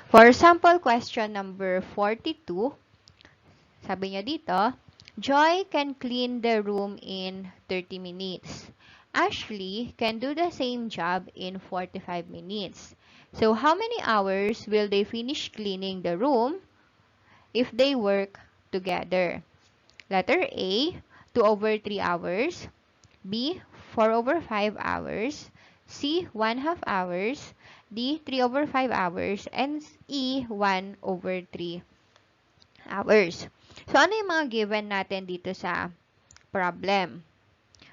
For sample question number 42, sabi niya dito, Joy can clean the room in 30 minutes. Ashley can do the same job in 45 minutes. So how many hours will they finish cleaning the room if they work together? Letter A, 2 over 3 hours. B, 4 over 5 hours. C, 1/2 hours. D, 3 over 5 hours. And E, 1 over 3 hours. So, ano yung mga given natin dito sa problem?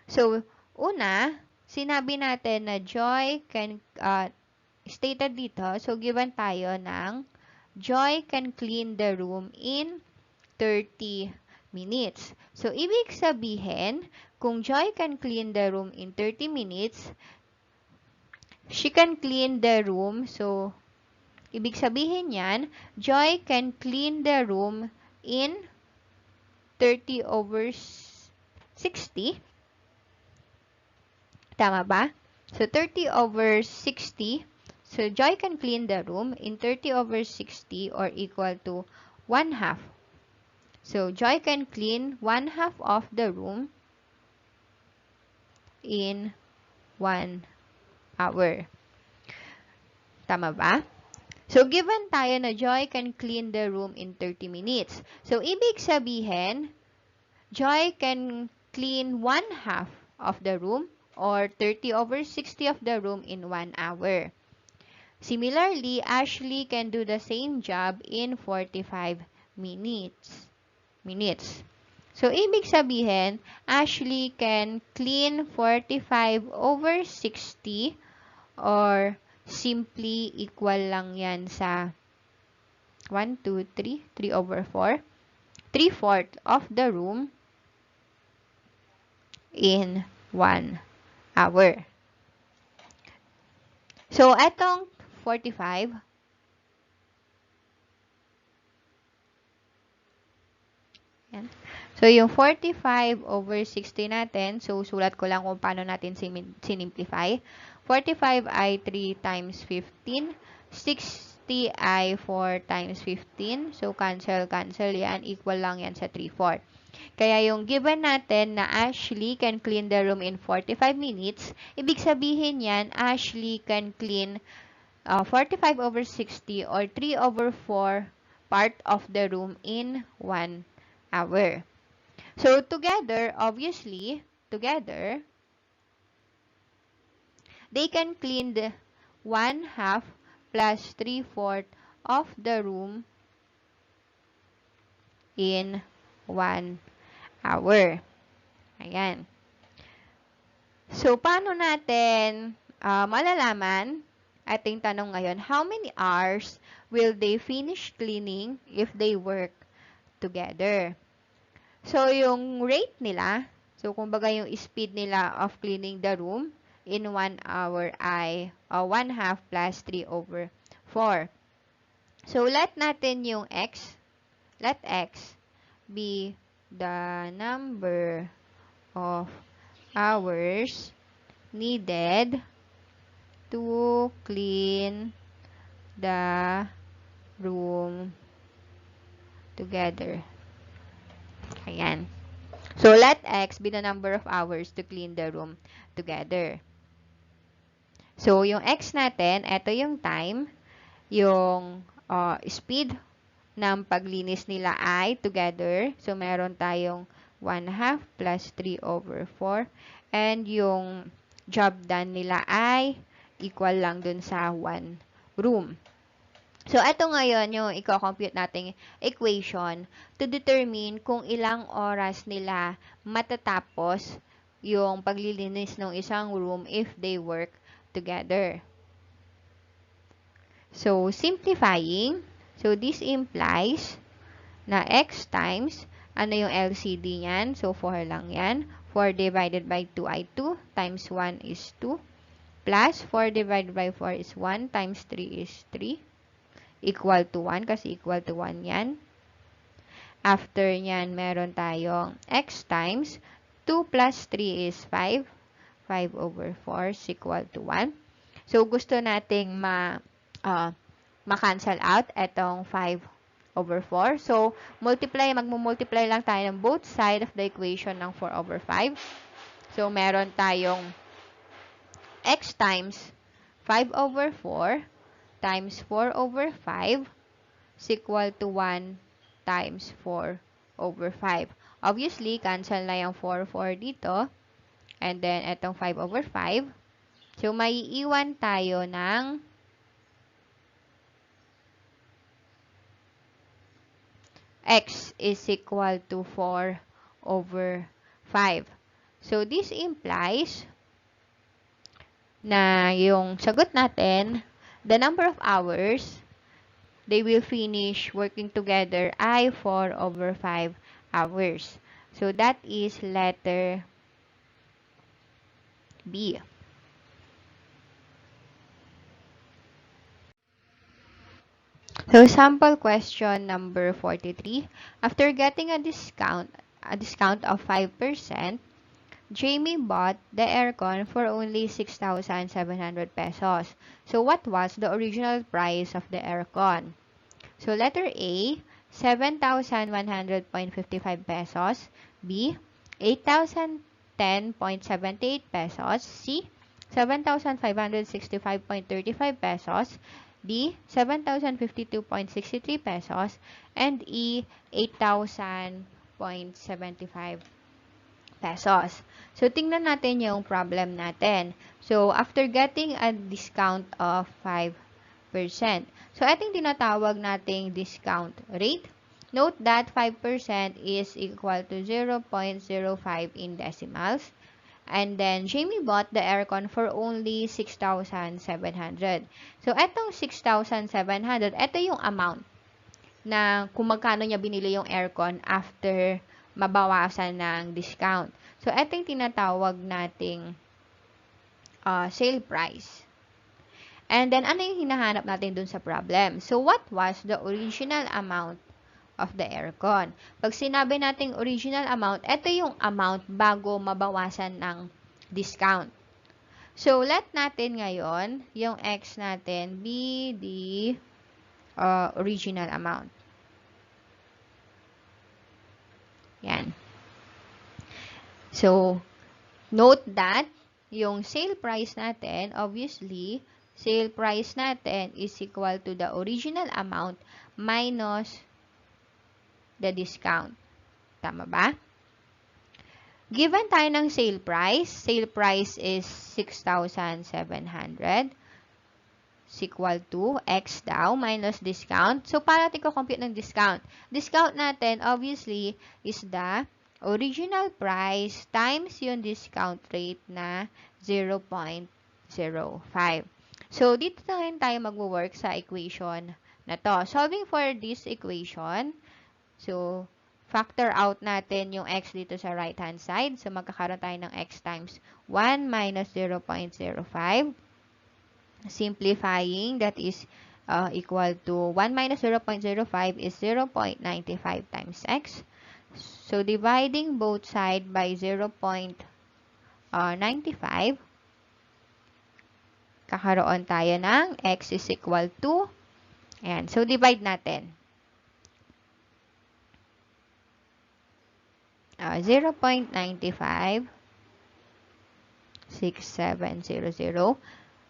So, una, sinabi natin na Joy can, stated dito, so given tayo ng Joy can clean the room in 30 minutes. So, ibig sabihin, kung Joy can clean the room in 30 minutes, she can clean the room. So, ibig sabihin yan, Joy can clean the room in 30 over 60. Tama ba? So, 30 over 60. So, Joy can clean the room in 30 over 60 or equal to 1/2. So, Joy can clean 1/2 of the room in 1 hour. Tama ba? So, given tayo na Joy can clean the room in 30 minutes. So, ibig sabihin, Joy can clean 1/2 of the room or 30 over 60 of the room in 1 hour. Similarly, Ashley can do the same job in 45 minutes. So, ibig sabihin, Ashley can clean 45 over 60 or simply equal lang yan sa 1, 2, 3, 3 over 4. 3/4 of the room in 1 hour. So, etong 45, yan. So, yung 45 over 60 natin, so, sulat ko lang kung paano natin sinimplify. 45 ay 3 times 15. 60 ay 4 times 15. So, cancel yan. Equal lang yan sa 3/4. Kaya yung given natin na Ashley can clean the room in 45 minutes, ibig sabihin yan, Ashley can clean 45 over 60 or 3 over 4 part of the room in 1 hour. So, together, obviously, they can clean the 1/2 plus 3/4 of the room in 1 hour. Ayan. So, paano natin malalaman? Ating tanong ngayon, how many hours will they finish cleaning if they work together? So, yung rate nila, so kumbaga yung speed nila of cleaning the room in 1 hour ay 1/2 plus 3 over 4. So, let natin yung x, let x be the number of hours needed to clean the room together. Ayan. So, let x be the number of hours to clean the room together. So, yung x natin, ito yung time, yung speed ng paglinis nila ay together. So, meron tayong 1/2 plus 3 over 4. And yung job done nila ay equal lang dun sa 1 room. So, ito ngayon yung i-compute nating equation to determine kung ilang oras nila matatapos yung paglilinis ng isang room if they work together. So, simplifying, so this implies na x times, ano yung LCD niyan? So, 4 lang yan. 4 divided by 2 ay 2 times 1 is 2 plus 4 divided by 4 is 1 times 3 is 3. Equal to 1 kasi equal to 1 yan. After yan, meron tayong x times 2 plus 3 is 5. 5 over 4 is equal to 1. So, gusto nating ma-cancel out etong 5/4. So, magmumultiply lang tayo ng both side of the equation ng 4/5. So, meron tayong x times 5/4 times 4/5 is equal to 1 times 4/5. Obviously, cancel na yung 4 dito. And then, etong 5/5. So, maiiwan tayo ng x is equal to 4/5. So, this implies na yung sagot natin, the number of hours they will finish working together ay 4/5 hours. So, that is letter B. So, sample question number 43. After getting a discount of 5%, Jamie bought the aircon for only 6,700 pesos. So, what was the original price of the aircon? So, letter A, 7,100.55 pesos. B, 8,010.78 pesos. C, 7,565.35 pesos. D, 7,052.63 pesos. And E, 8,000.75 pesos. So, tingnan natin yung problem natin. So, after getting a discount of 5%. So, ito yung tinatawag nating discount rate. Note that 5% is equal to 0.05 in decimals. And then, Jamie bought the aircon for only 6,700. So, etong 6,700, ito yung amount na kung magkano niya binili yung aircon after mabawasan ng discount. So, ito yung tinatawag nating sale price. And then, ano yung hinahanap natin dun sa problem? So, what was the original amount of the aircon? Pag sinabi nating original amount, ito yung amount bago mabawasan ng discount. So, let natin ngayon, yung X natin be the original amount. Yan. So, note that yung sale price natin, obviously, sale price natin is equal to the original amount minus the discount. Tama ba? Given tayo ng sale price is 6,700 is equal to X daw minus discount. So, para natin ko-compute ng discount. Discount natin, obviously, is the original price times yung discount rate na 0.05. So, dito na rin tayo mag-work sa equation na to. Solving for this equation, so, factor out natin yung x dito sa right-hand side. So, magkakaroon tayo ng x times 1 minus 0.05. Simplifying, that is equal to 1 minus 0.05 is 0.95 times x. So, dividing both side by 0.95, kakaroon tayo ng x is equal to, ayan, so divide natin. 0.95, 6700.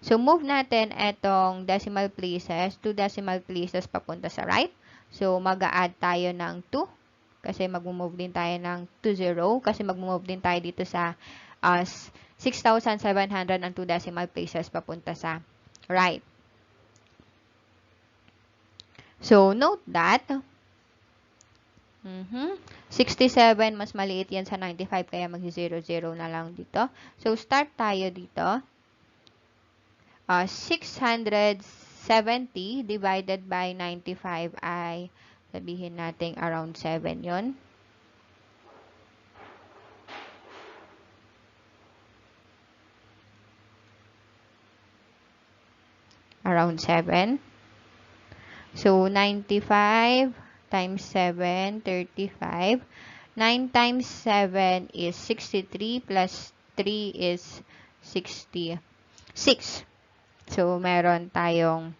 So, move natin etong decimal places, 2 decimal places papunta sa right. So, mag-a-add tayo ng 2 kasi mag-move din tayo ng 20 kasi mag-move din tayo dito sa 6,700 ang 2 decimal places papunta sa right. So, note that 67 mas maliit yan sa 95 kaya mag-0, 0 na lang dito. So, start tayo dito. 670 divided by 95 ay sabihin natin around 7 yon. Around 7. So, 95 times 7, 35. 9 times 7 is 63 plus 3 is 66. So, meron tayong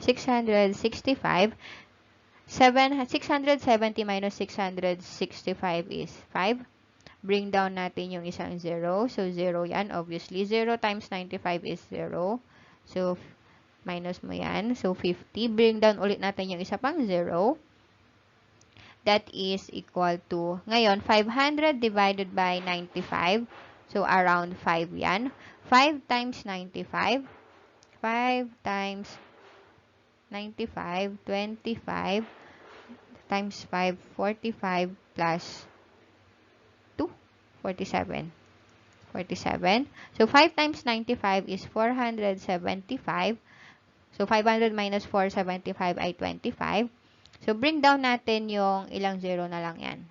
665. 670 minus 665 is 5. Bring down natin yung isang 0. So, 0 yan. Obviously, 0 times 95 is 0. So, minus mo yan. So, 50. Bring down ulit natin yung isa pang 0. That is equal to, ngayon, 500 divided by 95. So, around 5 yan. 5 times 95. 5 times 95, 25 times 5, 45 plus 2, 47. 47. So, 5 times 95 is 475. So, 500 minus 475 ay 25. So, bring down natin yung ilang 0 na lang yan.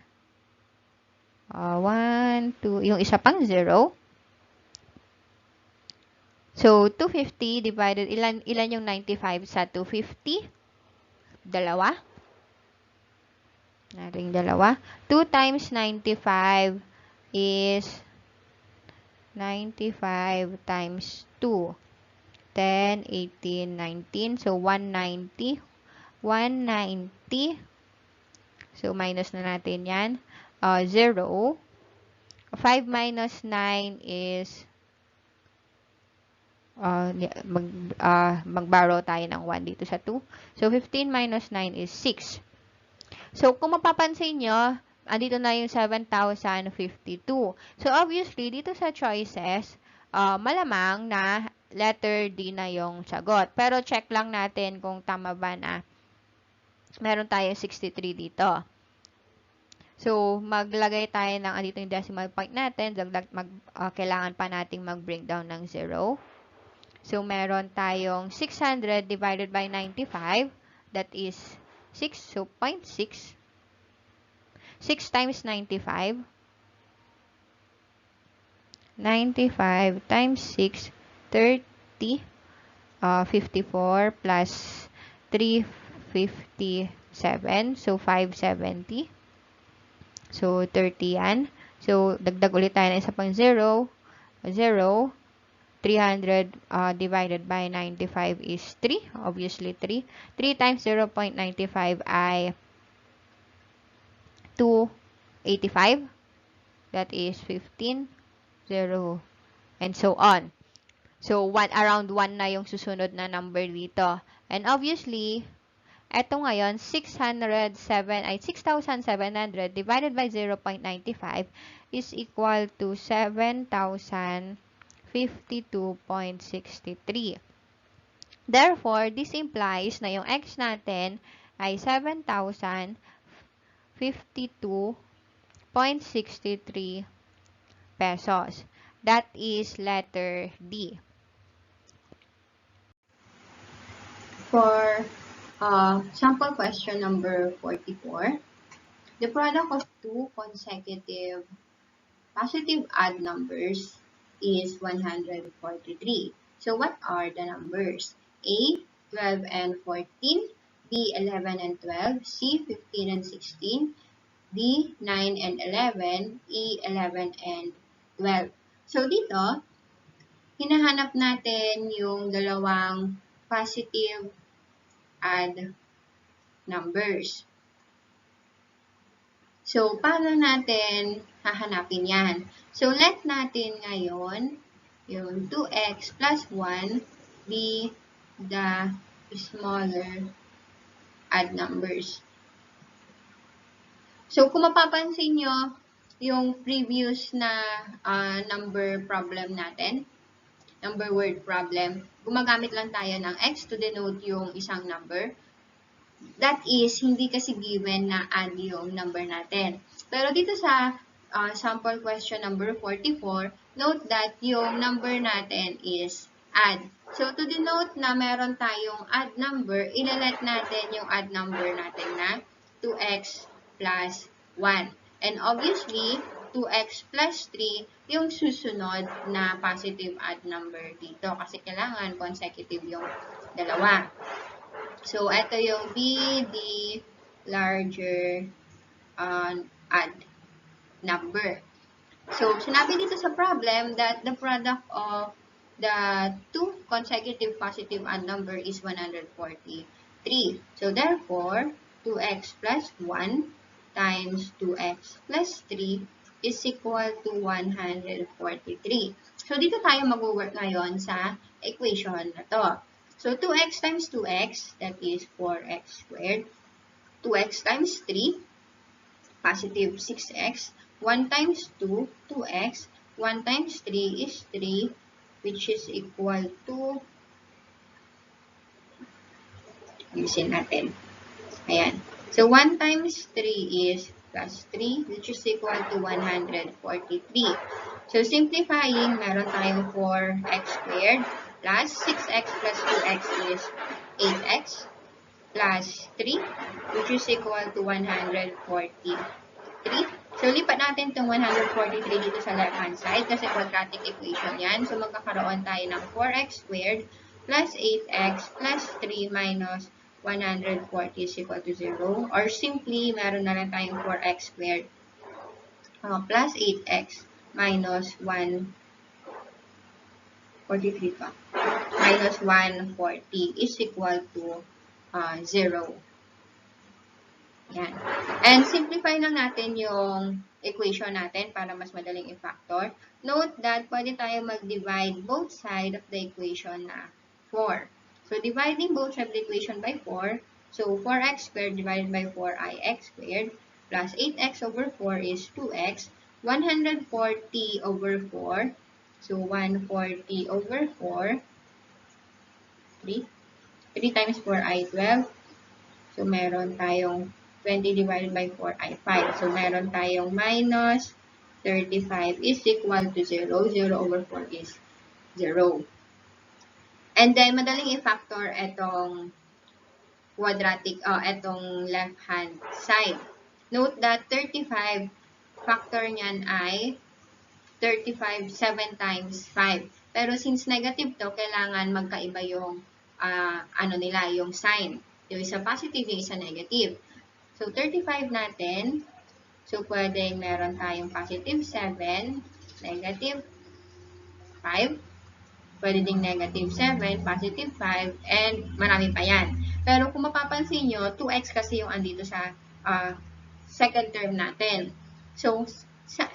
1, 2, yung isa pang 0. So, 250 divided, ilan yung 95 sa 250? Dalawa. Naring dalawa. 2 times 95 is 95 times 2. 10, 18, 19. So, 190. 190. So, minus na natin yan. 0. 5 minus 9 is mag-borrow tayo ng 1 dito sa 2. So, 15 minus 9 is 6. So, kung mapapansin nyo, andito na yung 7,052. So, obviously, dito sa choices, malamang na letter D na yung sagot. Pero, check lang natin kung tama ba na meron tayong 63 dito. So, maglagay tayo ng andito yung decimal point natin. Kailangan pa nating mag-bring down ng 0. So, meron tayong 600 divided by 95. That is 6. So, 0.6. 6 times 95. 95 times 6, 30. 54 plus 357. So, 570. So, 30 yan. So, dagdag ulit tayo ng isa pang 0. 0. 300 divided by 95 is 3. Obviously, 3. 3 times 0.95 ay 285. That is 15. 0. And so on. So, around 1 na yung susunod na number dito. And obviously, eto ngayon, 607 ay 6,700 divided by 0.95 is equal to 7,052.63. Therefore, this implies na yung x natin ay 7,052.63 pesos. That is letter D. For sample question number 44, the product of two consecutive positive odd numbers is 143. So, what are the numbers? A, 12 and 14, B, 11 and 12, C, 15 and 16, D, 9 and 11, E, 11 and 12. So, dito, hinahanap natin yung dalawang positive odd numbers. So, paano natin hahanapin yan? So, let natin ngayon yung 2x plus 1 be the smaller odd numbers. So, kung mapapansin nyo, yung previous na number problem natin, number word problem, gumagamit lang tayo ng x to denote yung isang number. That is, hindi kasi given na add yung number natin. Pero dito sa sample question number 44, note that yung number natin is add. So, to denote na meron tayong add number, ilalet natin yung add number natin na 2x plus 1. And obviously, 2x plus 3 yung susunod na positive odd number dito. Kasi kailangan consecutive yung dalawa. So, ito yung B, the larger odd number. So, sinabi dito sa problem that the product of the two consecutive positive odd number is 143. So therefore, 2x plus 1 times 2x plus 3 is equal to 143. So dito tayo mag-work ngayon sa equation na to. So 2x times 2x, that is 4x squared. 2x times 3, positive 6x. 1 times 2, 2x. 1 times 3 is 3, which is equal to, ayusin natin. Ayan. So, 1 times 3 is plus 3, which is equal to 143. So, simplifying, meron tayong 4x squared plus 6x plus 2x is 8x plus 3, which is equal to 143. So, lipat natin itong 143 dito sa left-hand side kasi quadratic equation yan. So, magkakaroon tayo ng 4x squared plus 8x plus 3 minus 140 is equal to 0. Or simply, meron na lang tayong 4x squared plus 8x minus 143 pa. Minus 140 is equal to 0. Yan. And simplify lang natin yung equation natin para mas madaling i-factor. Note that pwede tayo mag-divide both sides of the equation na 4. So, dividing both sides of the equation by 4, so 4x squared divided by 4ix squared plus 8x over 4 is 2x. 140 over 4, so 140 over 4, 3. 3 times 4i, 12. So, meron tayong 20 divided by 4 ay 5. So, meron tayong minus 35 is equal to 0. 0 over 4 is 0. And then, madaling i-factor itong quadratic, itong left-hand side. Note that 35, factor niyan ay 35, 7 times 5. Pero since negative to, kailangan magkaiba yung, yung sign. Yung isa positive, yung isa negative. So, 35 natin. So, pwedeng meron tayong positive 7, negative 5. Pwede ding negative 7, positive 5, and marami pa yan. Pero kung mapapansin nyo, 2x kasi yung andito sa second term natin. So,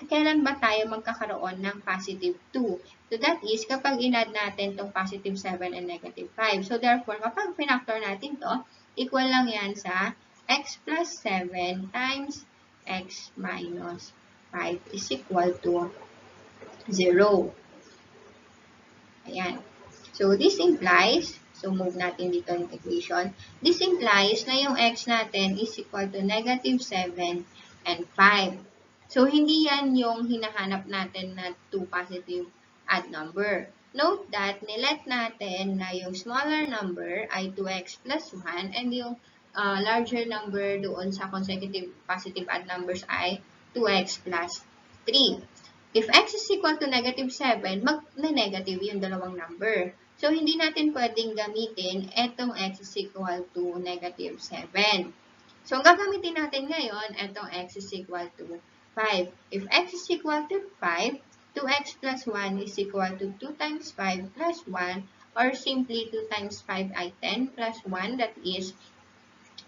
kailan ba tayo magkakaroon ng positive 2? So, that is kapag inad natin tong positive 7 and negative 5. So, therefore, kapag pinactor natin to, equal lang yan sa x plus 7 times x minus 5 is equal to 0. Ayan. So, this implies, so move natin dito yung equation, this implies na yung x natin is equal to negative 7 and 5. So, hindi yan yung hinahanap natin na 2 positive odd number. Note that, nilet natin na yung smaller number ay 2x plus 1 and yung larger number doon sa consecutive positive odd numbers ay 2x plus 3. If x is equal to negative 7, mag-negative yung dalawang number. So, hindi natin pwedeng gamitin etong x is equal to negative 7. So, ang gagamitin natin ngayon, etong x is equal to 5. If x is equal to 5, 2x plus 1 is equal to 2 times 5 plus 1, or simply 2 times 5 ay 10 plus 1, that is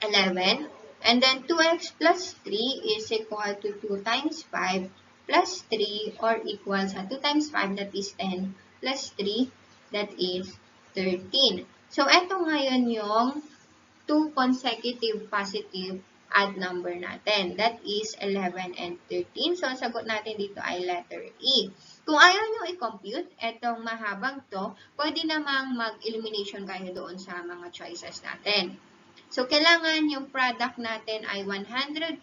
11. And then 2x plus 3 is equal to 2 times 5 plus 3, or equal sa 2 times 5, that is 10, plus 3, that is 13. So, eto ngayon yung 2 consecutive positive odd number natin. That is 11 and 13. So, ang sagot natin dito ay letter E. Kung ayaw nyo i-compute, etong mahabang to, pwede namang mag-elimination kayo doon sa mga choices natin. So, kailangan yung product natin ay 143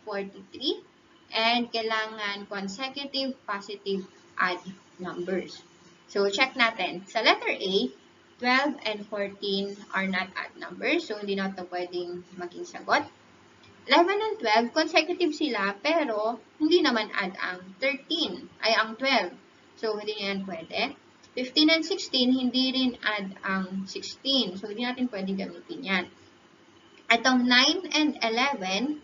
and kailangan consecutive positive odd numbers. So, check natin. Sa letter A, 12 and 14 are not odd numbers. So, hindi na ito pwedeng maging sagot. 11 and 12, consecutive sila, pero hindi naman add ang 13, ay ang 12. So, hindi yan pwede. 15 and 16, hindi rin add ang 16. So, hindi natin pwedeng gamitin yan. Atong 9 and 11,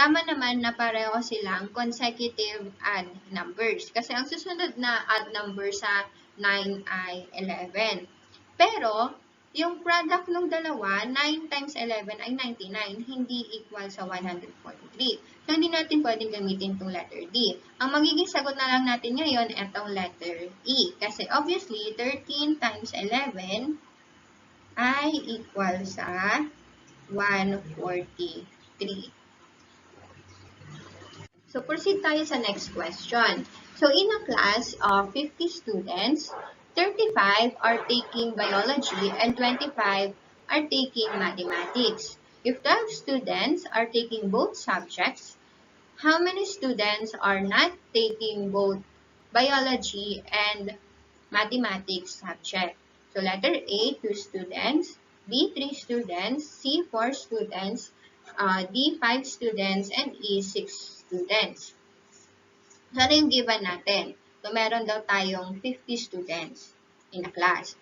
tama naman na pareho silang consecutive odd numbers. Kasi ang susunod na odd number sa 9 ay 11. Pero, yung product ng dalawa, 9 times 11 ay 99, hindi equal sa 143. So, hindi natin pwedeng gamitin itong letter D. Ang magiging sagot na lang natin ngayon, itong letter E. Kasi obviously, 13 times 11 ay equal sa 143. So, proceed tayo sa next question. So, in a class of 50 students, 35 are taking biology and 25 are taking mathematics. If 12 students are taking both subjects, how many students are not taking both biology and mathematics subject? So, letter A, 2 students, B, 3 students, C, 4 students, D, 5 students, and E, 6 students. So, ano yung given natin? So, meron daw tayong 50 students in a class.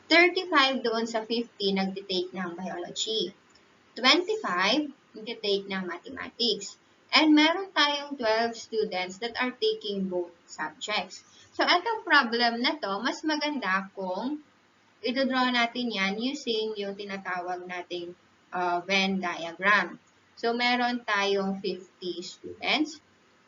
35 doon sa 50 nagtitake ng biology. 25 nagtitake ng mathematics. And meron tayong 12 students that are taking both subjects. So, itong problem na to, mas maganda kung i-draw natin yan using yung tinatawag nating Venn diagram. So, meron tayong 50 students.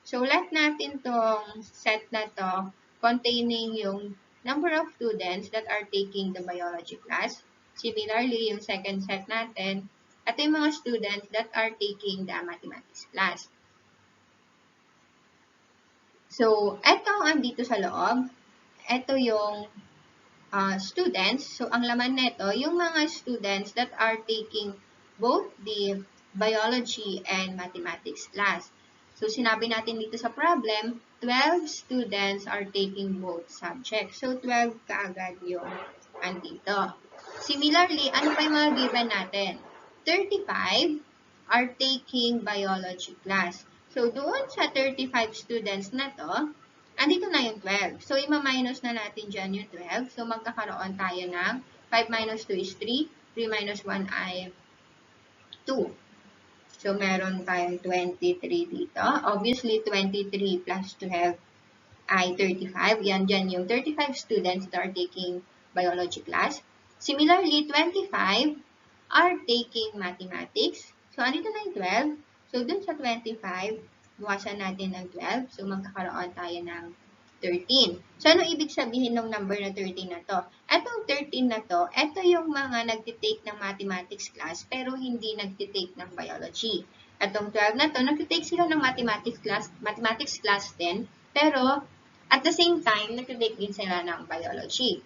So, let natin tong set na to containing yung number of students that are taking the biology class. Similarly, yung second set natin, ito yung mga students that are taking the mathematics class. So, ito ang andito sa loob. Ito yung students. So, ang laman nito, yung mga students that are taking both the biology and mathematics class. So, sinabi natin dito sa problem, 12 students are taking both subjects. So, 12 kaagad yung andito. Similarly, ano pa yung mga given natin? 35 are taking biology class. So, doon sa 35 students na to, andito na yung 12. So, ima-minus na natin dyan yung 12. So, magkakaroon tayo ng 5 minus 2 is 3. 3 minus 1 ay 2. So, meron tayong 23 dito. Obviously, 23 plus 12 ay 35. Yan dyan yung 35 students that are taking biology class. Similarly, 25 are taking mathematics. So, andito na yung 12. So, dun sa 25, buwasan natin ng 12. So, magkakaroon tayo ng 13. So, ano ibig sabihin ng number na 13 na to? Etong 13 na to, ito yung mga nagtitake ng mathematics class pero hindi nagtitake ng biology. Etong 12 na to, nagtitake sila ng mathematics class din, pero at the same time, nagtitake din sila ng biology.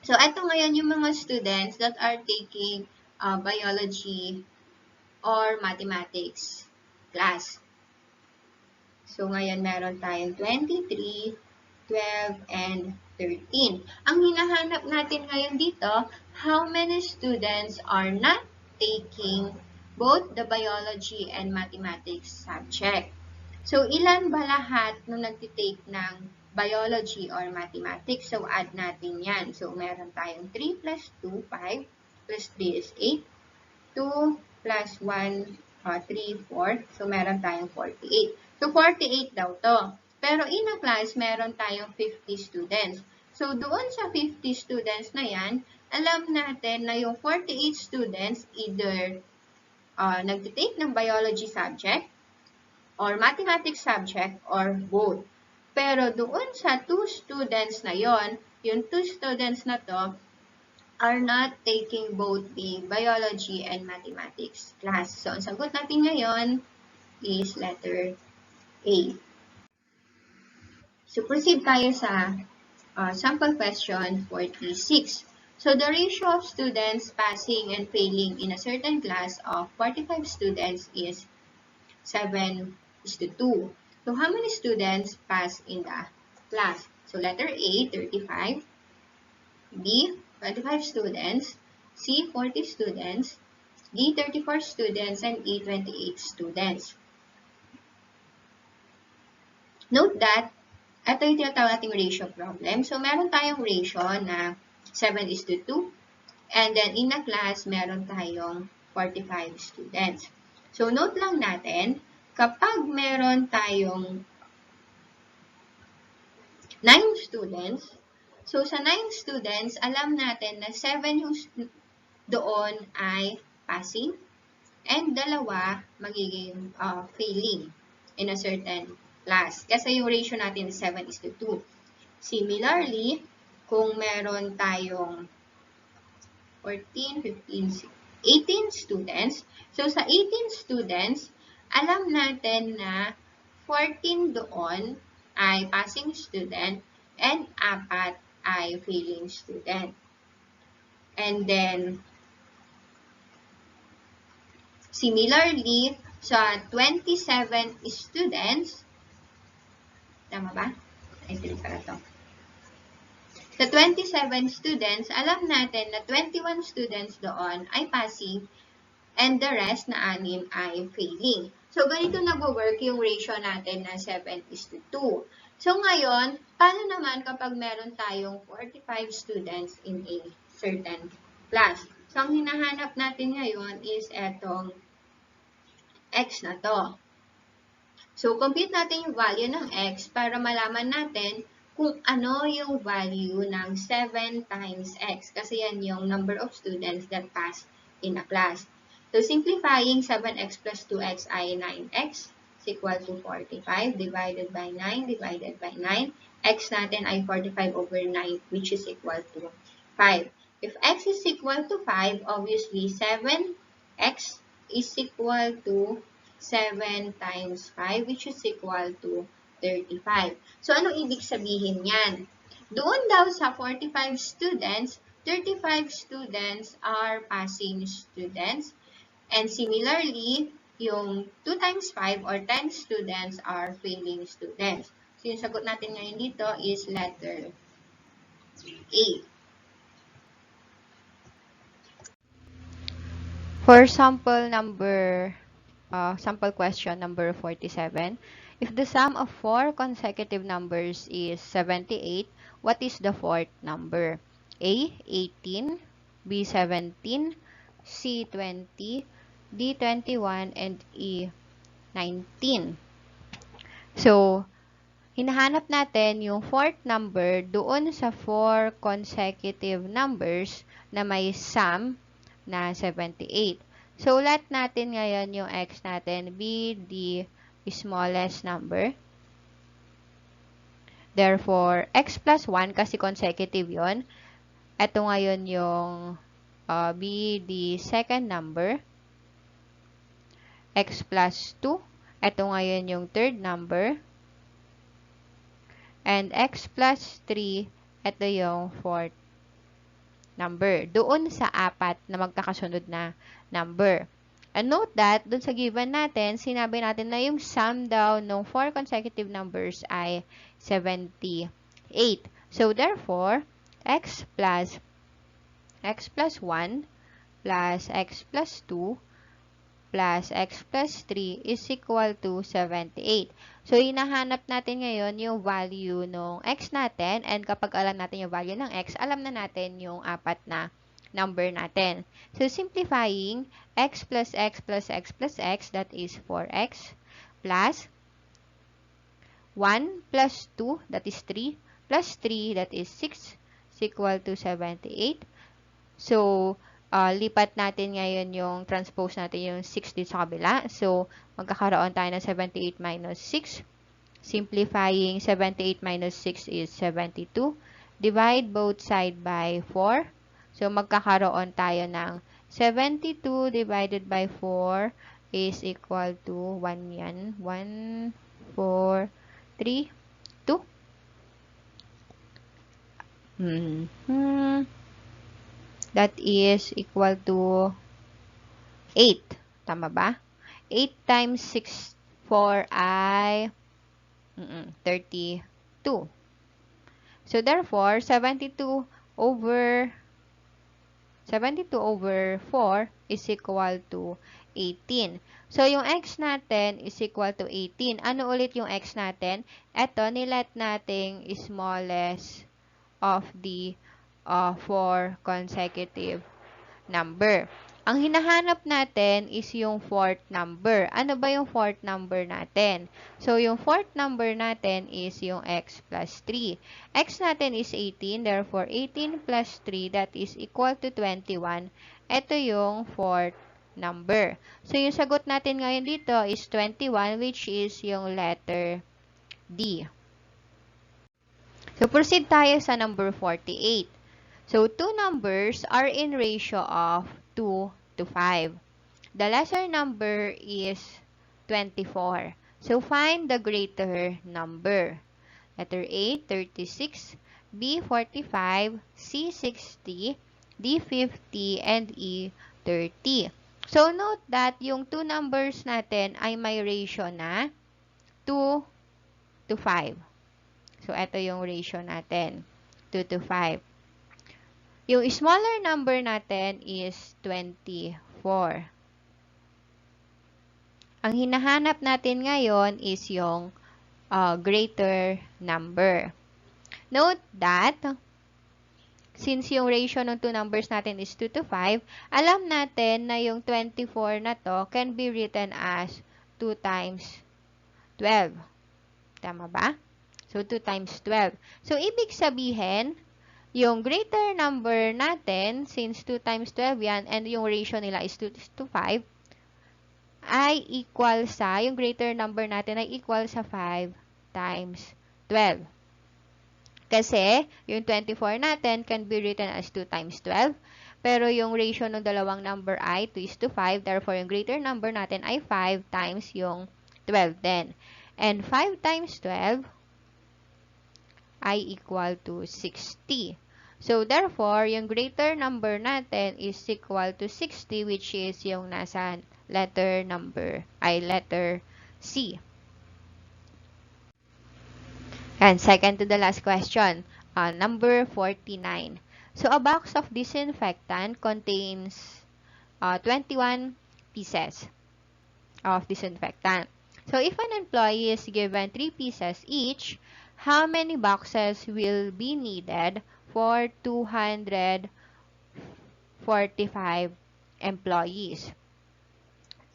So, ito ngayon yung mga students that are taking biology or mathematics class. So, ngayon meron tayong 23, 12, and 13. Ang hinahanap natin ngayon dito, how many students are not taking both the biology and mathematics subject? So, ilan ba lahat nung nagtitake ng biology or mathematics? So, add natin yan. So, meron tayong 3 plus 2, 5, plus 3 is 8, 2 plus 1, 3, 4. So, meron tayong 48. So, 48 daw to. Pero in a class, meron tayong 50 students. So, doon sa 50 students na yan, alam natin na yung 48 students either nagtitake ng biology subject or mathematics subject or both. Pero doon sa 2 students na yon, yung 2 students na to are not taking both the biology and mathematics class. So, ang sagot natin ngayon is letter A. So, proceed tayo sa sample question 46. So, the ratio of students passing and failing in a certain class of 45 students is 7:2. So, how many students pass in the class? So, letter A, 35. B, 25 students. C, 40 students. D, 34 students. And E, 28 students. Note that, ito yung tinatawag nating ratio problem. So, meron tayong ratio na 7:2. And then, in a class, meron tayong 45 students. So, note lang natin, kapag meron tayong 9 students, So, sa 9 students, alam natin na 7 yung doon ay passing and dalawa magiging failing in a certain class. Kasi yung ratio natin is 7:2. Similarly, kung meron tayong 14, 15, 18 students, so sa 18 students, alam natin na 14 doon ay passing student and 4 ay failing student. And then, similarly, sa 27 students, tama ba? Ay, tuloy pala to. Sa 27 students, alam natin na 21 students doon ay passing and the rest na 6 ay failing. So, ganito nag-work yung ratio natin na 7:2. So, ngayon, paano naman kapag meron tayong 45 students in a certain class? So, ang hinahanap natin ngayon is etong x na to. So, compute natin yung value ng x para malaman natin kung ano yung value ng 7 times x. Kasi yan yung number of students that pass in a class. So, simplifying 7x plus 2x ay 9x is equal to 45 divided by 9 divided by 9. X natin ay 45 over 9 which is equal to 5. If x is equal to 5, obviously 7x is equal to 7 times 5 which is equal to 35. So, ano ibig sabihin yan? Doon daw sa 45 students, 35 students are passing students. And similarly, yung 2 times 5 or 10 students are failing students. So, yung sagot natin ngayon dito is letter A. For sample question number 47, if the sum of 4 consecutive numbers is 78, what is the fourth number? A, 18, B, 17, C, 20, D, 21, and E, 19. So, hinahanap natin yung fourth number doon sa 4 consecutive numbers na may sum na 78. So, let natin ngayon yung x natin be the smallest number. Therefore, x plus 1 kasi consecutive yon. Ito ngayon yung be the second number. X plus 2. Ito ngayon yung third number. And x plus 3, ito yung fourth number. Doon sa 4 na magkakasunod na number. And note that, doon sa given natin, sinabi natin na yung sum daw ng 4 consecutive numbers ay 78. So, therefore, x plus 1 plus x plus 2 plus x plus 3 is equal to 78. So, hinahanap natin ngayon yung value ng x natin, and kapag alam natin yung value ng x, alam na natin yung 4 na number natin. So, simplifying, x plus x plus x plus x, that is 4x, plus 1 plus 2, that is 3, plus 3, that is 6, is equal to 78. So, lipat natin ngayon yung transpose natin yung 6 dito sa kabila. So, magkakaroon tayo ng 78 minus 6. Simplifying, 78 minus 6 is 72. Divide both side by 4. So, magkakaroon tayo ng 72 divided by 4 is equal to 1 yan. 1, 4, 3, 2. That is equal to 8. Tama ba? 8 times 6, 4 ay 32. So, therefore, 72 over 4 is equal to 18. So, yung x natin is equal to 18. Ano ulit yung x natin? Ito, nilet nating smallest of the 4 consecutive number. Ang hinahanap natin is yung fourth number. Ano ba yung fourth number natin? So, yung fourth number natin is yung x plus 3. X natin is 18, therefore 18 plus 3, that is equal to 21. Ito yung fourth number. So, yung sagot natin ngayon dito is 21, which is yung letter D. So, proceed tayo sa number 48. So, two numbers are in ratio of 2 to 5. The lesser number is 24. So, find the greater number. Letter A, 36, B, 45, C, 60, D, 50, and E, 30. So, note that yung two numbers natin ay may ratio na 2 to 5. So, ito yung ratio natin, 2 to 5. Yung smaller number natin is 24. Ang hinahanap natin ngayon is yung greater number. Note that, since yung ratio ng two numbers natin is 2 to 5, alam natin na yung 24 na to can be written as 2 times 12. Tama ba? So, 2 times 12. So, ibig sabihin, yung greater number natin, since 2 times 12 yan, and yung ratio nila is 2 to 5, ay equal sa, yung greater number natin ay equal sa 5 times 12. Kasi, yung 24 natin can be written as 2 times 12, pero yung ratio ng dalawang number ay 2 is to 5, therefore yung greater number natin ay 5 times yung 12 din. And 5 times 12 ay equal to 60. So, therefore, yung greater number natin is equal to 60, which is yung nasa letter C. And second to the last question, number 49. So, a box of disinfectant contains 21 pieces of disinfectant. So, if an employee is given 3 pieces each, how many boxes will be needed for 245 employees?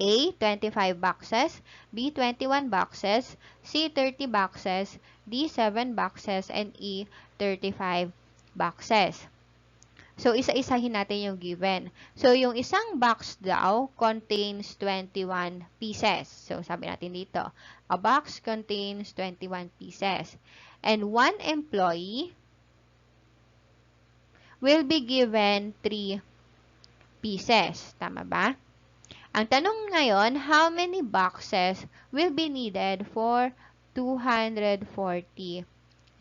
A, 25 boxes, B, 21 boxes, C, 30 boxes, D, 7 boxes, and E, 35 boxes. So, isa-isahin natin yung given. So, yung isang box daw contains 21 pieces. So, sabi natin dito, a box contains 21 pieces. And one employee will be given 3 pieces. Tama ba? Ang tanong ngayon, how many boxes will be needed for 240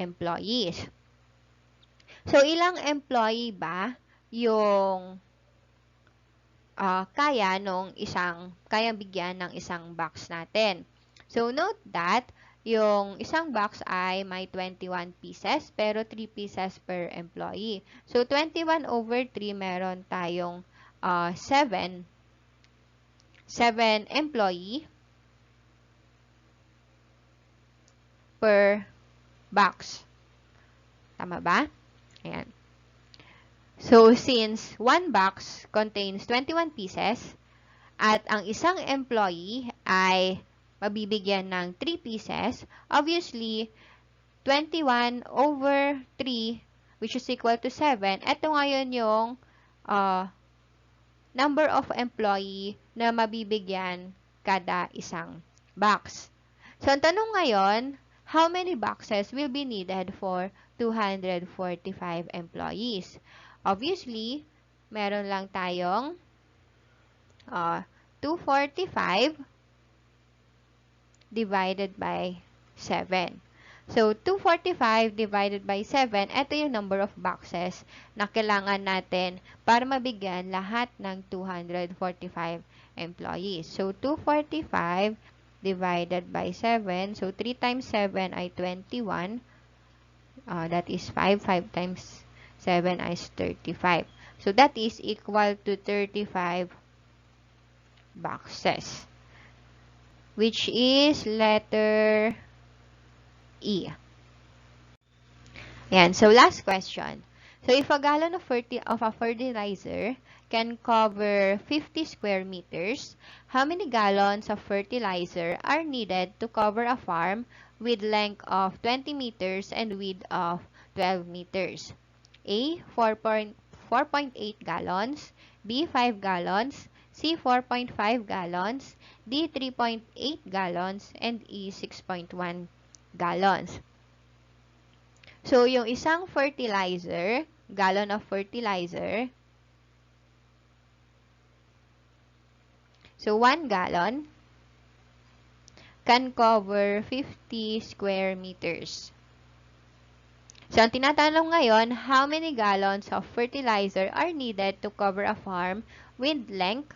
employees? So, ilang employee ba yung kayang bigyan ng isang box natin? So, note that yung isang box ay may 21 pieces, pero 3 pieces per employee. So, 21 over 3, meron tayong 7 employee per box. Tama ba? Ayan. So, since one box contains 21 pieces, at ang isang employee ay mabibigyan ng 3 pieces, obviously, 21 over 3, which is equal to 7, ito ngayon yung number of employee na mabibigyan kada isang box. So, ang tanong ngayon, how many boxes will be needed for 245 employees? Obviously, meron lang tayong 245 divided by 7. So, 245 divided by 7, ito yung number of boxes na kailangan natin para mabigyan lahat ng 245 employees. So, 245 divided by 7. So, 3 times 7 ay 21. That is 5. 5 times 7 is 35. So, that is equal to 35 boxes, which is letter E. Ayan. So, last question. So if a gallon of a fertilizer can cover 50 square meters, how many gallons of fertilizer are needed to cover a farm with length of 20 meters and width of 12 meters? A. 4.8 gallons, B. 5 gallons, C. 4.5 gallons, D. 3.8 gallons, and E. 6.1 gallons. So, yung isang fertilizer, gallon of fertilizer, so 1 gallon can cover 50 square meters. So, ang tinatanong ngayon, how many gallons of fertilizer are needed to cover a farm with length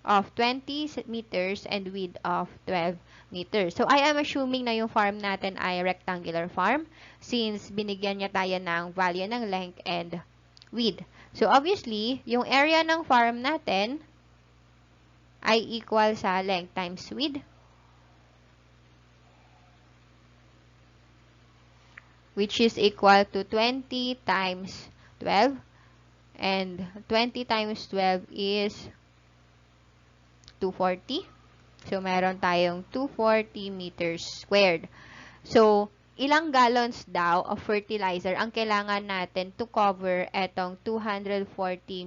of 20 meters and width of 12 meters. So, I am assuming na yung farm natin ay rectangular farm since binigyan niya tayo ng value ng length and width. So, obviously, yung area ng farm natin ay equal sa length times width, which is equal to 20 times 12, and 20 times 12 is 240. So, meron tayong 240 meters squared. So, ilang gallons daw of fertilizer ang kailangan natin to cover etong 240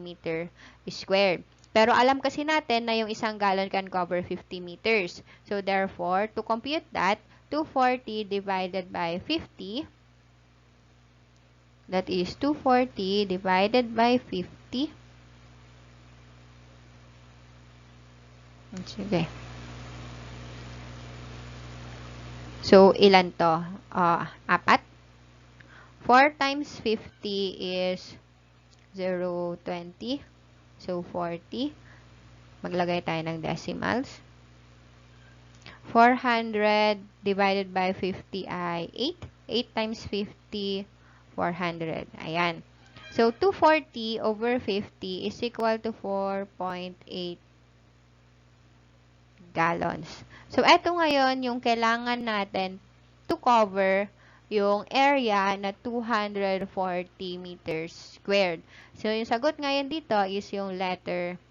meter squared. Pero alam kasi natin na yung isang gallon can cover 50 meters. So, therefore, to compute that, 240 divided by 50, that is 240 divided by 50. Sige. So, ilan to? 4. 4 times 50 is 0.20. So, 40. Maglagay tayo ng decimals. 400 divided by 50 ay 8. 8 times 50, 400. Ayan. So, 240 over 50 is equal to 4.8 gallons. So, eto ngayon yung kailangan natin to cover yung area na 240 meters squared. So, yung sagot ngayon dito is yung letter